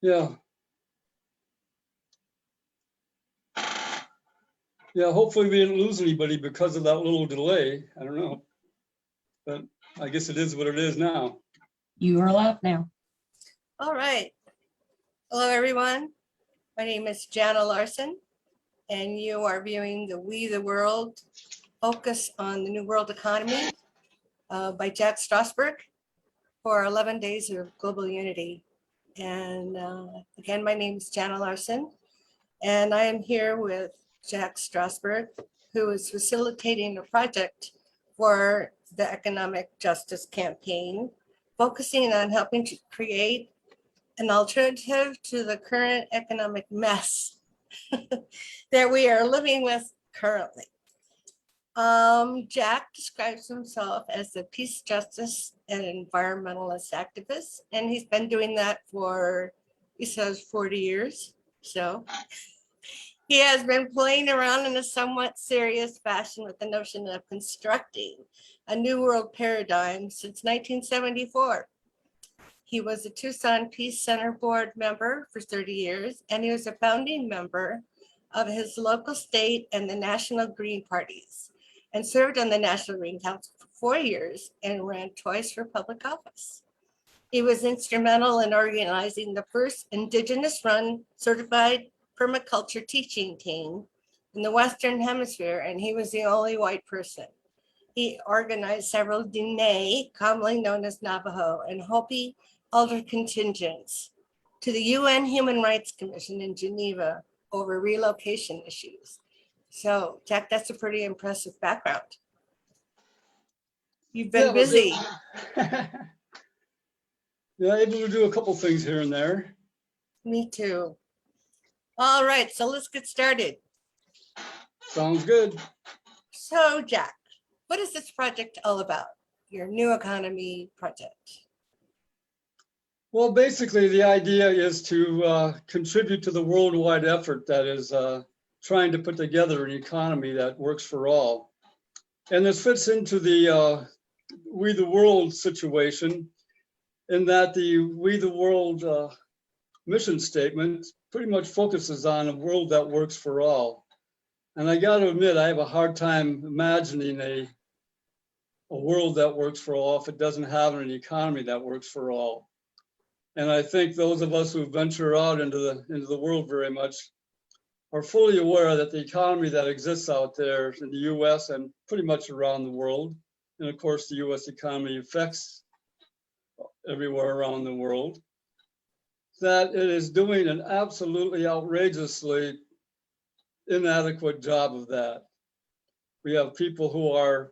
Yeah. Yeah, hopefully we didn't lose anybody because of that little delay. I don't know. But I guess it is what it is now. You are live now. All right. Hello, everyone. My name is Jana Larsen, and you are viewing the We the World Focus on the New World Economy by Jack Strasburg for 11 Days of Global Unity. And again, my name is Jana Larsen, and I am here with Jack Strasburg, who is facilitating a project for the Economic Justice Campaign, focusing on helping to create an alternative to the current economic mess that we are living with currently. Jack describes himself as a peace, justice, and environmentalist activist, and he's been doing that for, he says, 40 years. So he has been playing around in a somewhat serious fashion with the notion of constructing a new world paradigm since 1974. He was a Tucson Peace Center board member for 30 years, and he was a founding member of his local, state, and the national Green parties, and served on the National Green Council for 4 years and ran twice for public office. He was instrumental in organizing the first Indigenous-run certified permaculture teaching team in the Western Hemisphere, and he was the only white person. He organized several Diné, commonly known as Navajo, and Hopi elder contingents to the UN Human Rights Commission in Geneva over relocation issues. So, Jack, that's a pretty impressive background. You've been busy. Yeah, able to do a couple things here and there. Me too. All right, so let's get started. Sounds good. So, Jack, what is this project all about? Your new economy project. Well, basically, the idea is to contribute to the worldwide effort that is trying to put together an economy that works for all. And this fits into the We the World situation, in that the We the World mission statement pretty much focuses on a world that works for all. And I got to admit, I have a hard time imagining a world that works for all if it doesn't have an economy that works for all. And I think those of us who venture out into the world very much are fully aware that the economy that exists out there in the US and pretty much around the world, and of course the US economy affects everywhere around the world, that it is doing an absolutely outrageously inadequate job of that. We have people who are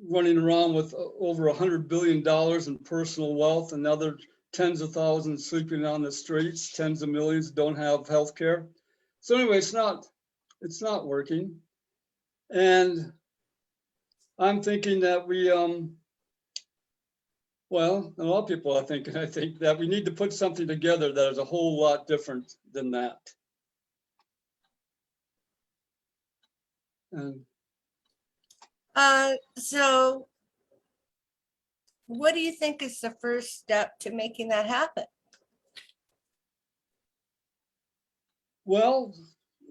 running around with over $100 billion in personal wealth, and other tens of thousands sleeping on the streets, tens of millions don't have health care. So anyway, it's not working. And I'm thinking that we, well, a lot of people I think that we need to put something together that is a whole lot different than that. And So what do you think is the first step to making that happen? well,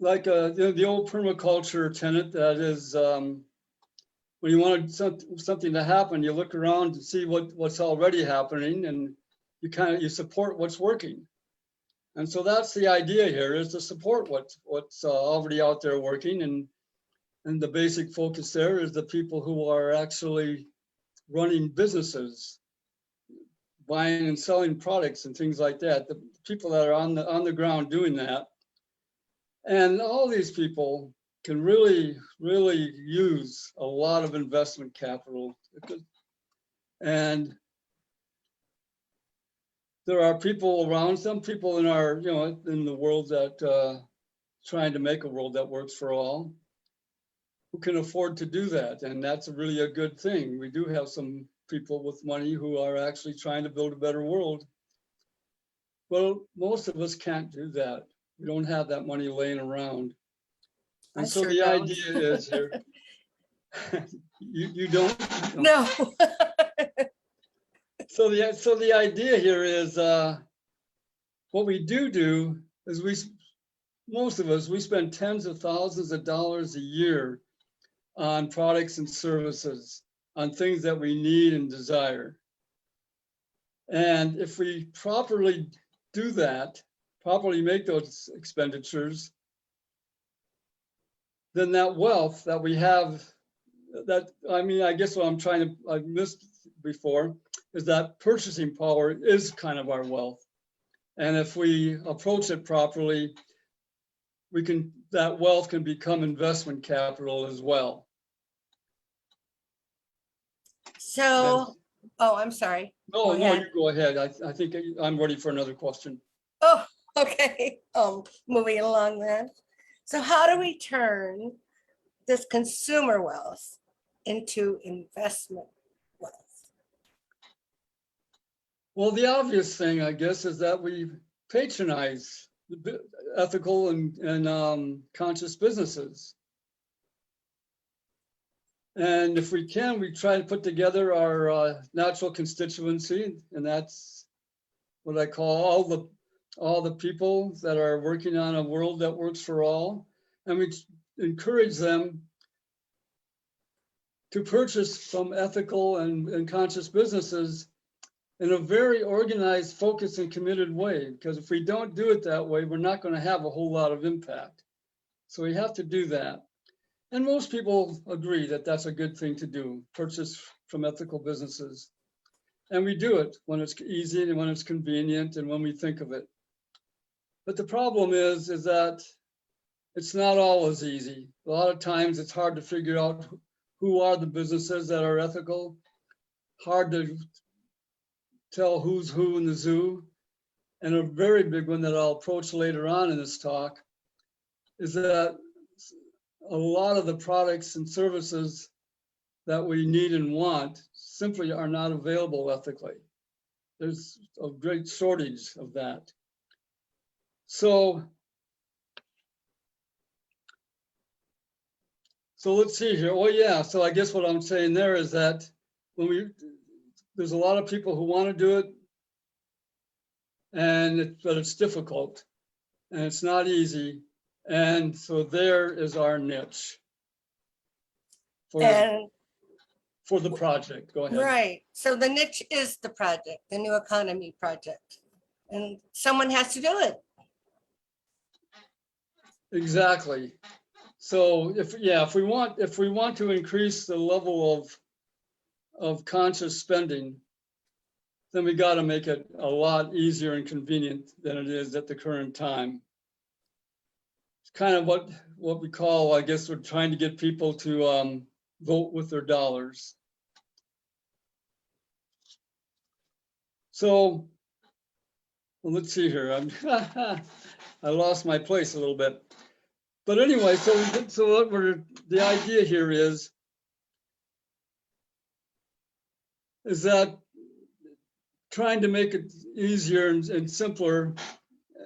like the old permaculture tenet, that is, when you want something to happen, you look around to see what's already happening, and you support what's working. And so that's the idea here, is to support what's already out there working, and the basic focus there is the people who are actually running businesses, buying and selling products and things like that. The people that are on the ground doing that. And all these people can really, really use a lot of investment capital. And there are people around, some people in our, in the world that trying to make a world that works for all, who can afford to do that. And that's really a good thing. We do have some people with money who are actually trying to build a better world. Well, most of us can't do that. We don't have that money laying around. And so the idea is here, you don't? No. So the idea here is what we do is most of us, we spend tens of thousands of dollars a year on products and services, on things that we need and desire. And if we properly do that, properly make those expenditures, then that wealth that we have, I guess what I missed before, is that purchasing power is kind of our wealth. And if we approach it properly, that wealth can become investment capital as well. So, oh, I'm sorry. No, Go no, ahead. you go ahead. I think I'm ready for another question. Oh, okay. Moving along then. So how do we turn this consumer wealth into investment wealth? Well, the obvious thing, I guess, is that we patronize the ethical and conscious businesses. And if we can, we try to put together our natural constituency, and that's what I call all the people that are working on a world that works for all. And we encourage them to purchase from ethical and conscious businesses in a very organized, focused, and committed way. Because if we don't do it that way, we're not going to have a whole lot of impact. So we have to do that. And most people agree that that's a good thing to do, purchase from ethical businesses. And we do it when it's easy and when it's convenient and when we think of it. But the problem is that it's not always easy. A lot of times it's hard to figure out who are the businesses that are ethical, hard to tell who's who in the zoo. And a very big one that I'll approach later on in this talk is that a lot of the products and services that we need and want simply are not available ethically. There's a great shortage of that. So let's see here. Oh yeah, so I guess what I'm saying there is that there's a lot of people who want to do it, but it's difficult and it's not easy. And so there is our niche for the project. Go ahead. Right. So the niche is the project, the new economy project. And someone has to do it. Exactly. So if we want to increase the level of conscious spending, then we got to make it a lot easier and convenient than it is at the current time. It's kind of what we call, I guess, we're trying to get people to vote with their dollars. So well, let's see here. I lost my place a little bit. But anyway, so the idea here is that trying to make it easier and simpler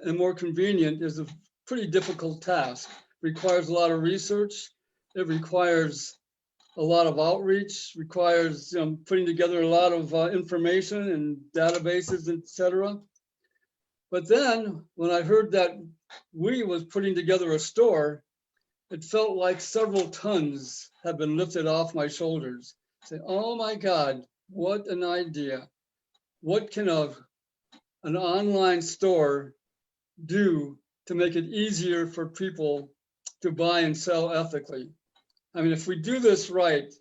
and more convenient is a pretty difficult task. It requires a lot of research. It requires a lot of outreach, requires putting together a lot of information and databases, etc. But then when I heard that we was putting together a store, it felt like several tons had been lifted off my shoulders. Say, oh my God, what an idea. What can an online store do to make it easier for people to buy and sell ethically? I mean, if we do this right,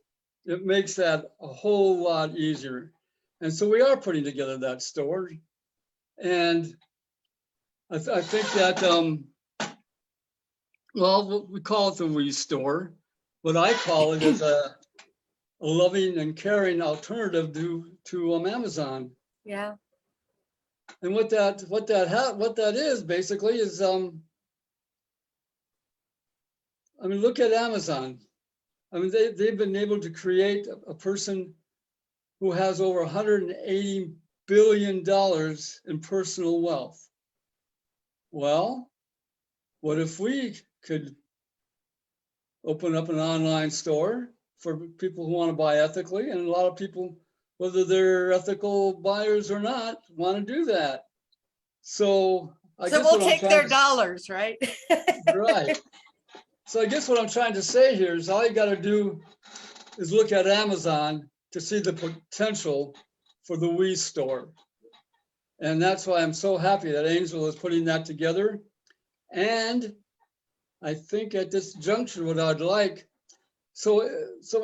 it makes that a whole lot easier. And so we are putting together that store. And I think that, well, we call it the We Store. What I call it is a loving and caring alternative to Amazon. Yeah. And what that is basically is, I mean, look at Amazon. I mean, they've been able to create a person who has over $180 billion in personal wealth. Well, what if we could open up an online store for people who want to buy ethically? And a lot of people whether they're ethical buyers or not, want to do that. So I So guess we'll what I'm take trying their to- dollars, right? Right. So I guess what I'm trying to say here is all you got to do is look at Amazon to see the potential for the We store. And that's why I'm so happy that Angel is putting that together. And I think at this juncture, what I'd like, so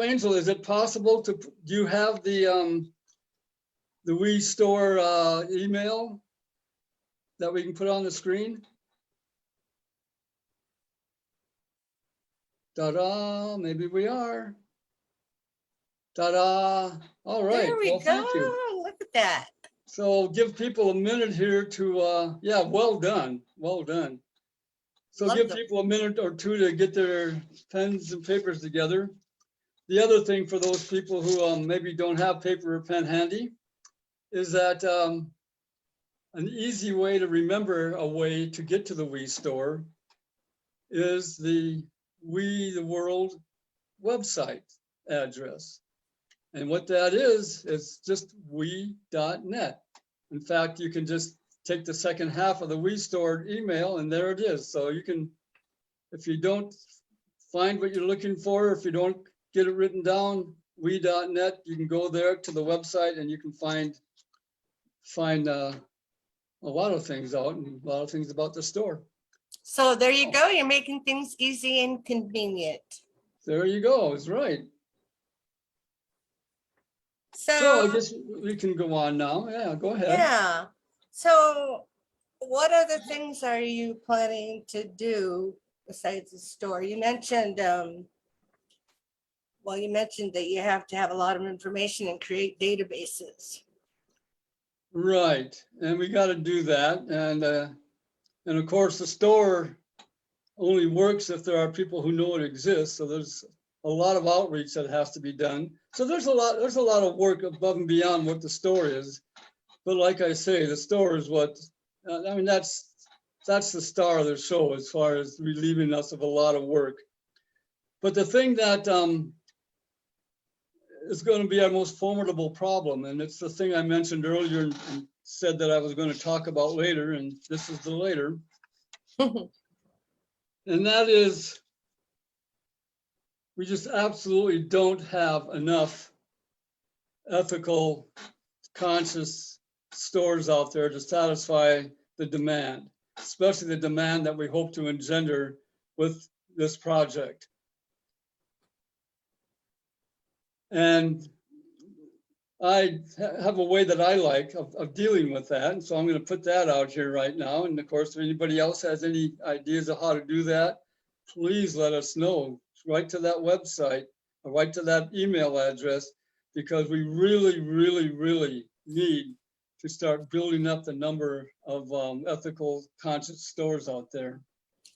Angel, is it possible to, do you have the We store email that we can put on the screen? Ta-da, maybe we are. Ta-da, all right, There we well, thank you. go. Look at that. So give people a minute here to, yeah, well done, well done. So Love give them. people a minute or two to get their pens and papers together. The other thing for those people who maybe don't have paper or pen handy is that an easy way to remember a way to get to the We store is the We the World website address. And what that is just we.net. In fact, you can just take the second half of the We store email and there it is. So you can, if you don't find what you're looking for, if you don't get it written down, we.net, you can go there to the website and you can find a lot of things out and a lot of things about the store. So there you go. You're making things easy and convenient. There you go, is right. So I So, guess we can go on now. Yeah, go ahead. yeah. So what other things are you planning to do besides the store? You mentioned, well, you mentioned that you have to have a lot of information and create databases. Right, and we got to do that. And of course, the store only works if there are people who know it exists. So there's a lot of outreach that has to be done. So there's a lot of work above and beyond what the store is. But like I say, the store is what, I mean, that's the star of the show as far as relieving us of a lot of work. But the thing that is going to be our most formidable problem, and it's the thing I mentioned earlier and said that I was going to talk about later, and this is the later. And that is, we just absolutely don't have enough ethical, conscious stores out there to satisfy the demand, especially the demand that we hope to engender with this project. And I have a way that I like of dealing with that. And so I'm going to put that out here right now. And of course, if anybody else has any ideas of how to do that, please let us know. Write to that website or write to that email address, because we really, really, really need to start building up the number of ethical, conscious stores out there.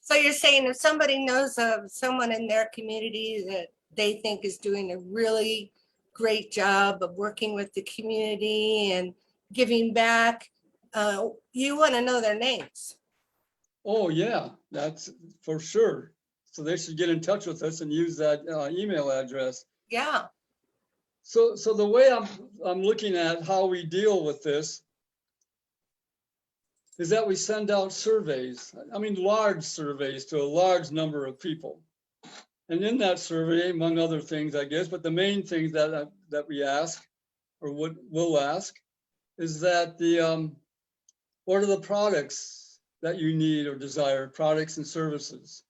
So you're saying if somebody knows of someone in their community that they think is doing a really great job of working with the community and giving back, you want to know their names. Oh yeah, that's for sure. So they should get in touch with us and use that email address. Yeah. So the way I'm looking at how we deal with this is that we send out surveys. I mean, large surveys to a large number of people. And in that survey, among other things, I guess, but the main things that we ask, or will ask, is that what are the products that you need or desire, products and services?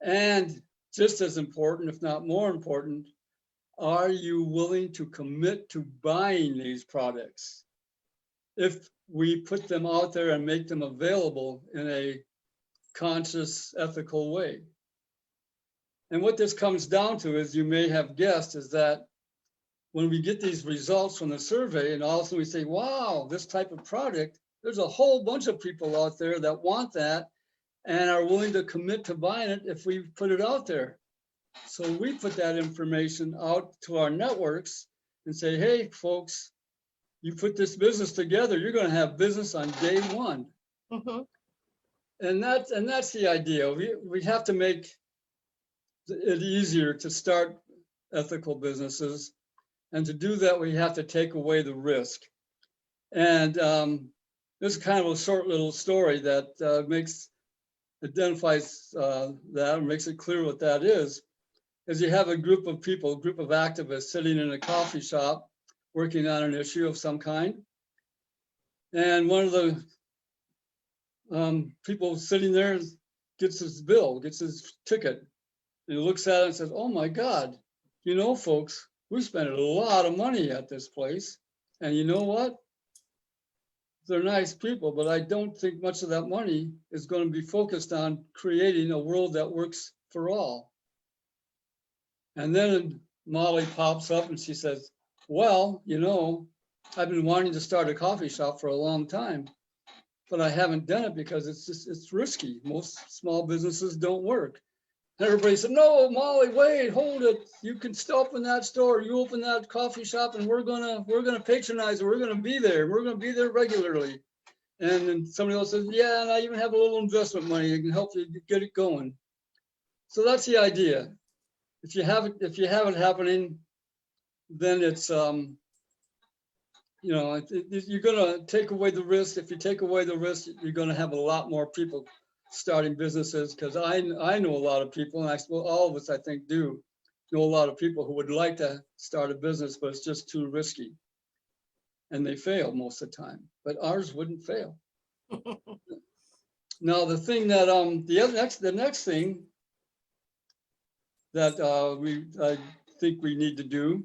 And just as important, if not more important, are you willing to commit to buying these products if we put them out there and make them available in a conscious, ethical way? And what this comes down to, as you may have guessed, is that when we get these results from the survey and all of a sudden we say, wow, this type of product, there's a whole bunch of people out there that want that and are willing to commit to buying it if we put it out there. So we put that information out to our networks and say, hey, folks, you put this business together, you're going to have business on day one. Mm-hmm. And that's the idea. We have to make it easier to start ethical businesses. And to do that, we have to take away the risk. And this is kind of a short little story that identifies that or makes it clear what that is you have a group of people, a group of activists sitting in a coffee shop working on an issue of some kind. And one of the people sitting there gets his bill, gets his ticket, and he looks at it and says, "Oh my God, you know, folks, we spent a lot of money at this place. And you know what? They're nice people, but I don't think much of that money is going to be focused on creating a world that works for all." And then Molly pops up and she says, "Well, you know, I've been wanting to start a coffee shop for a long time, but I haven't done it because it's risky. Most small businesses don't work." And everybody said, "No, Molly, wait, hold it. You can still open that store. You open that coffee shop, and we're gonna patronize it. We're gonna be there. We're gonna be there regularly." And then somebody else says, "Yeah, and I even have a little investment money. It can help you get it going." So that's the idea. If you have it happening, then it's you know, you're gonna take away the risk. If you take away the risk, you're gonna have a lot more people starting businesses. Because I know a lot of people, and well, all of us I think do know a lot of people who would like to start a business, but it's just too risky, and they fail most of the time. But ours wouldn't fail. Now the thing that the next thing that I think we need to do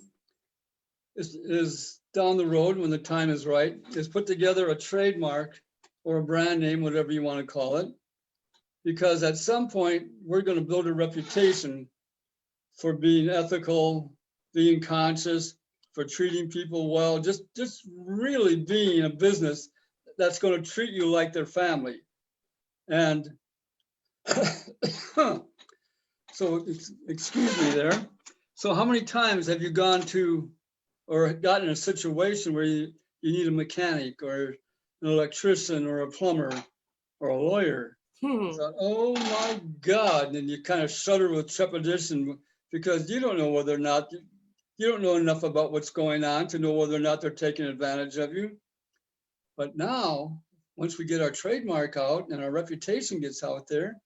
is down the road when the time is right, is put together a trademark or a brand name, whatever you want to call it, because at some point we're going to build a reputation for being ethical, being conscious, for treating people well, just really being a business that's going to treat you like their family. And so, excuse me there. So how many times have you gone to or gotten in a situation where you need a mechanic or an electrician or a plumber or a lawyer? So, oh my God, and you kind of shudder with trepidation because you don't know whether or not, you don't know enough about what's going on to know whether or not they're taking advantage of you. But now, once we get our trademark out and our reputation gets out there,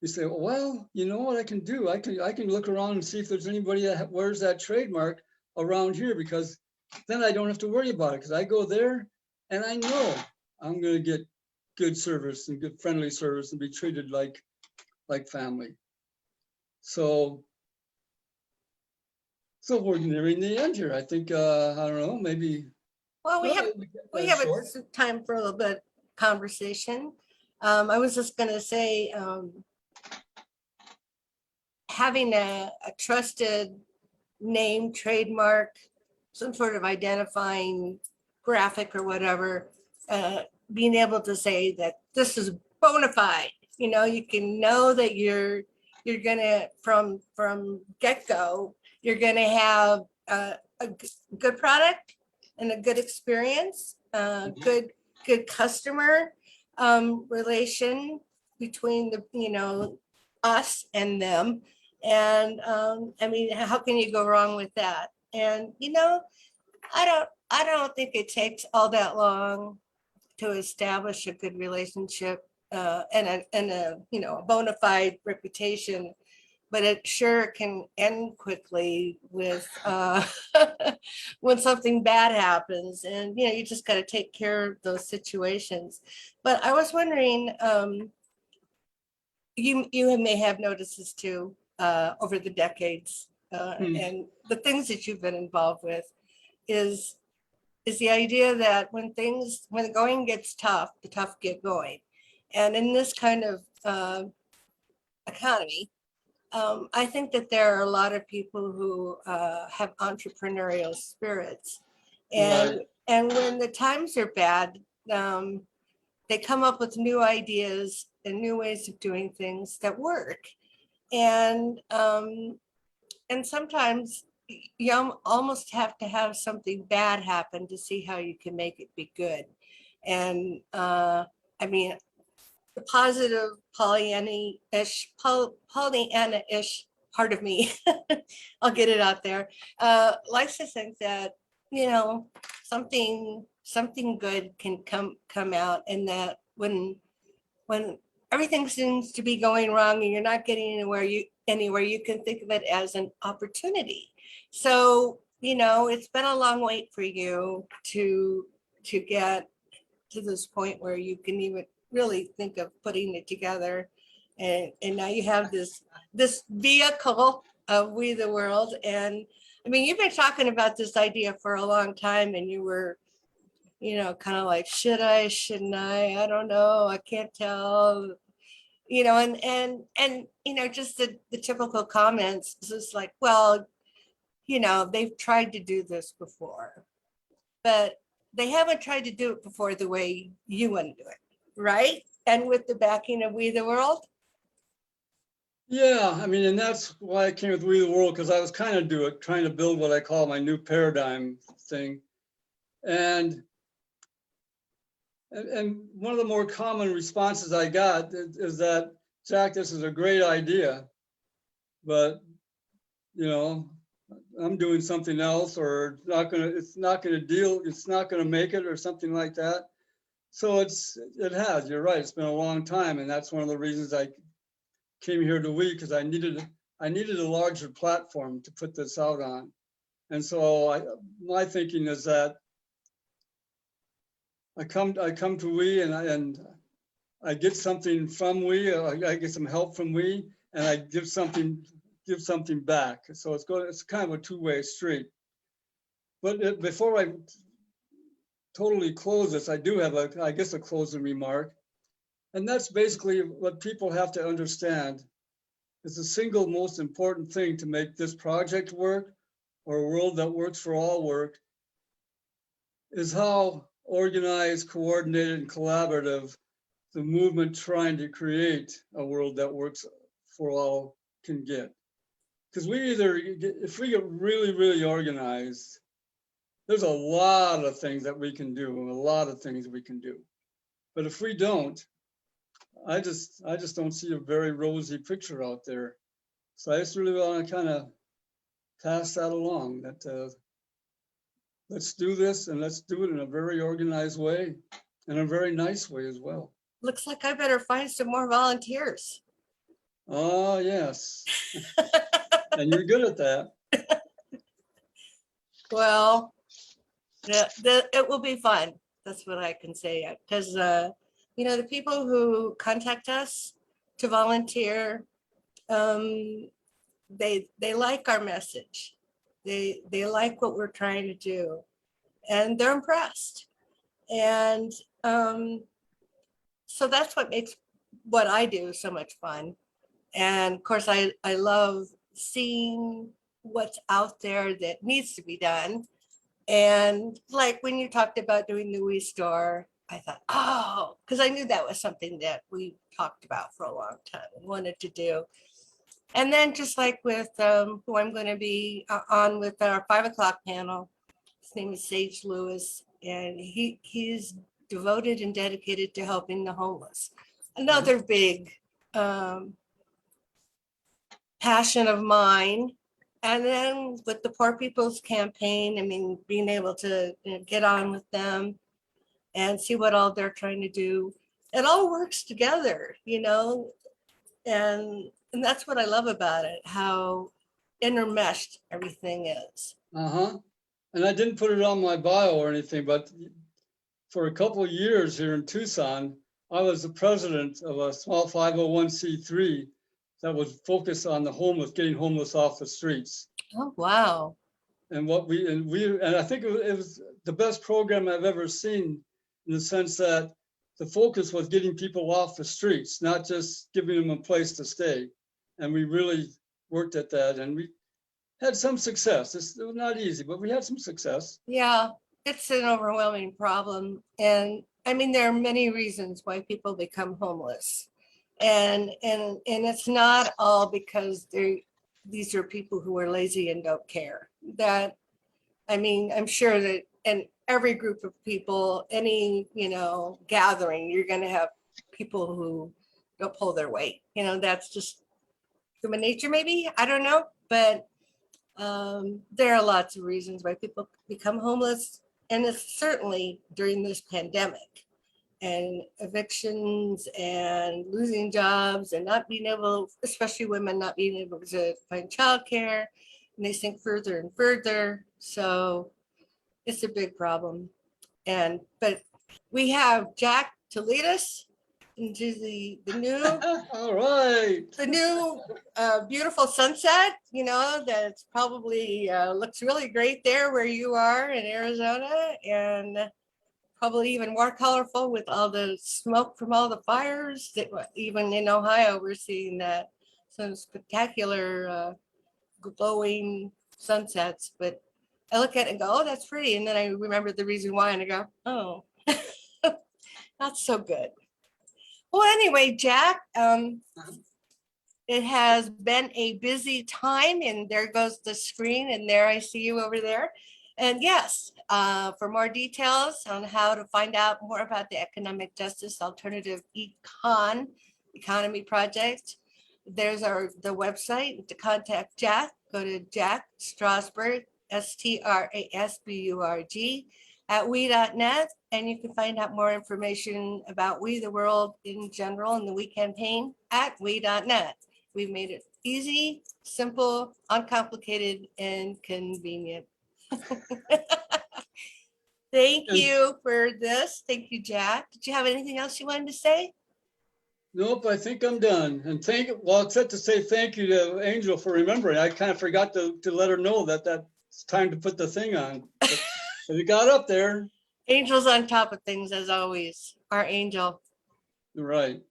you say, well, you know what I can do? I can look around and see if there's anybody that wears that trademark around here, because then I don't have to worry about it, because I go there and I know I'm going to get good service and good friendly service and be treated like family. So we're nearing the end here. I think I don't know, maybe. Well, we have time for a little bit of conversation. I was just going to say, having a trusted name, trademark, some sort of identifying graphic or whatever, being able to say that this is bona fide. You know, you can know that you're gonna from get-go, you're gonna have a good product and a good experience, good customer relation between the, you know, us and them. And I mean, how can you go wrong with that? And you know, I don't think it takes all that long to establish a good relationship and a you know, a bona fide reputation, but it sure can end quickly with when something bad happens. And you know, you just got to take care of those situations. But I was wondering, you may have noticed this too over the decades, and the things that you've been involved with is the idea that when the going gets tough, the tough get going. And in this kind of economy, I think that there are a lot of people who have entrepreneurial spirits, and when the times are bad, they come up with new ideas and new ways of doing things that work. And sometimes you almost have to have something bad happen to see how you can make it be good. And I mean, the positive Pollyanna-ish part of me, I'll get it out there, likes to think that, something good can come out, and that when everything seems to be going wrong and you're not getting anywhere, you can think of it as an opportunity. So, it's been a long wait for you to get to this point where you can even really think of putting it together. And now you have this vehicle of We the World. And I mean, you've been talking about this idea for a long time, and you were, kind of like, should I, shouldn't I don't know, I can't tell, and just the typical comments. It's just like, well, they've tried to do this before, but they haven't tried to do it before the way you want to do it, right? And with the backing of We the World. Yeah, I mean, and that's why I came with We the World, because I was kind of trying to build what I call my new paradigm thing. And one of the more common responses I got is that, Jack, this is a great idea, but I'm doing something else, or it's not gonna make it, or something like that. So you're right, it's been a long time, and that's one of the reasons I came here to We, because I needed a larger platform to put this out on. And so my thinking is that I come to We, and I get something from We, I get some help from We, and I give something back. So it's kind of a two-way street. But before I totally close this, I do have a closing remark. And that's basically what people have to understand is the single most important thing to make this project work, or a world that works for all work, is how organized, coordinated, and collaborative the movement trying to create a world that works for all can get. Because if we get really, really organized, there's a lot of things that we can do, and a lot of things we can do. But if we don't, I just don't see a very rosy picture out there. So I just really want to kind of pass that along, that let's do this, and let's do it in a very organized way, and a very nice way as well. Looks like I better find some more volunteers. Oh, yes. And you're good at that. Well, it will be fun. That's what I can say. Because, the people who contact us to volunteer, they like our message. They like what we're trying to do, and they're impressed. And so that's what makes what I do so much fun. And of course, I love seeing what's out there that needs to be done. And like when you talked about doing the We Store, I thought, oh, because I knew that was something that we talked about for a long time and wanted to do. And then just like with who I'm going to be on with our 5 o'clock panel, his name is Sage Lewis, and he's devoted and dedicated to helping the homeless. Another big passion of mine. And then with the Poor People's Campaign, I mean, being able to get on with them and see what all they're trying to do. It all works together, and that's what I love about it, how intermeshed everything is. Uh-huh. And I didn't put it on my bio or anything, but for a couple of years here in Tucson, I was the president of a small 501c3 that was focused on the homeless, getting homeless off the streets. Oh, wow. And I think it was the best program I've ever seen, in the sense that the focus was getting people off the streets, not just giving them a place to stay. And we really worked at that, and we had some success. It was not easy, but we had some success. Yeah, it's an overwhelming problem. And I mean, there are many reasons why people become homeless. And it's not all because these are people who are lazy and don't care. That, I mean, I'm sure that in every group of people, any, gathering, you're going to have people who don't pull their weight. That's just human nature, maybe, I don't know, but there are lots of reasons why people become homeless, and it's certainly during this pandemic and evictions and losing jobs and not being able, especially women, not being able to find childcare, and they sink further and further. So it's a big problem. But we have Jack to lead us into the new All right. beautiful sunset, that's probably looks really great there where you are in Arizona, and probably even more colorful with all the smoke from all the fires that even in Ohio, we're seeing that some spectacular glowing sunsets. But I look at it and go, oh, that's pretty. And then I remember the reason why, and I go, oh, not so good. Well, anyway, Jack, it has been a busy time, and there goes the screen, and there I see you over there. And yes, for more details on how to find out more about the Economic Justice Alternative Economy Project, there's the website. To contact Jack, go to Jack Strasburg, Strasburg at we.net, and you can find out more information about We the World in general and the We campaign at we.net. We've made it easy, simple, uncomplicated, and convenient. Thank you for this. Thank you, Jack. Did you have anything else you wanted to say? Nope, I think I'm done. And except to say thank you to Angel for remembering. I kind of forgot to let her know that it's time to put the thing on. But we got up there. Angel's on top of things as always. Our angel. Right.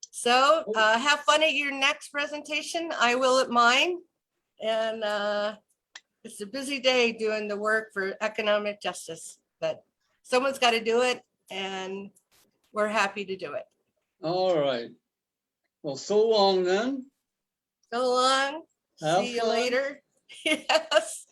So have fun at your next presentation. I will at mine. And it's a busy day doing the work for economic justice, but someone's got to do it, and we're happy to do it. All right. Well, so long then. So long. Have See you fun. later. Yes.